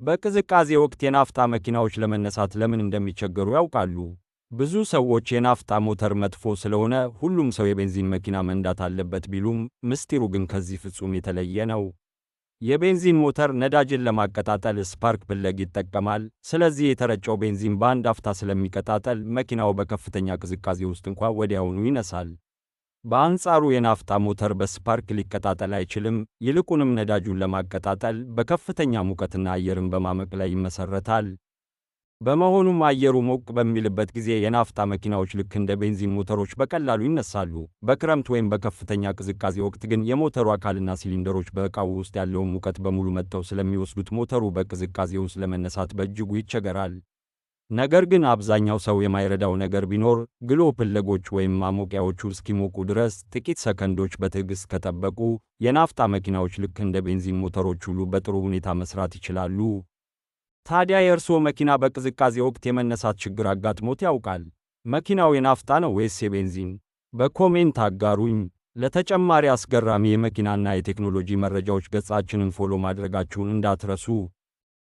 በቅዝቃዜ ወቅት የናፍጣ መኪናዎች ለመነሳት ለምን እንደሚቸገሩ ያውቃሉ? ብዙ ሰዎች የናፍጣ ሞተር መጥፎ ስለሆነ ሁሉም ሰው የቤንዚን መኪና መንዳት አለበት ቢሉም፣ ምስጢሩ ግን ከዚህ ፍጹም የተለየ ነው። የቤንዚን ሞተር ነዳጅን ለማቀጣጠል ስፓርክ ፕለግ ይጠቀማል። ስለዚህ የተረጨው ቤንዚን በአንድ አፍታ ስለሚቀጣጠል መኪናው በከፍተኛ ቅዝቃዜ ውስጥ እንኳ ወዲያውኑ ይነሳል። በአንጻሩ የናፍጣ ሞተር በስፓርክ ሊቀጣጠል አይችልም። ይልቁንም ነዳጁን ለማቀጣጠል በከፍተኛ ሙቀትና አየርን በማሞቅ ላይ ይመሰረታል። በመሆኑም አየሩ ሞቅ በሚልበት ጊዜ የናፍጣ መኪናዎች ልክ እንደ ቤንዚን ሞተሮች በቀላሉ ይነሳሉ። በክረምት ወይም በከፍተኛ ቅዝቃዜ ወቅት ግን የሞተሩ አካልና ሲሊንደሮች በዕቃው ውስጥ ያለውን ሙቀት በሙሉ መጥተው ስለሚወስዱት ሞተሩ በቅዝቃዜ ውስጥ ለመነሳት በእጅጉ ይቸገራል። ነገር ግን አብዛኛው ሰው የማይረዳው ነገር ቢኖር ግሎ ፕለጎች ወይም ማሞቂያዎቹ እስኪሞቁ ድረስ ጥቂት ሰከንዶች በትዕግስት ከጠበቁ የናፍጣ መኪናዎች ልክ እንደ ቤንዚን ሞተሮች ሁሉ በጥሩ ሁኔታ መስራት ይችላሉ። ታዲያ የእርስዎ መኪና በቅዝቃዜ ወቅት የመነሳት ችግር አጋጥሞት ያውቃል? መኪናው የናፍጣ ነው ወይስ የቤንዚን? በኮሜንት አጋሩኝ። ለተጨማሪ አስገራሚ የመኪናና የቴክኖሎጂ መረጃዎች ገጻችንን ፎሎ ማድረጋችሁን እንዳትረሱ።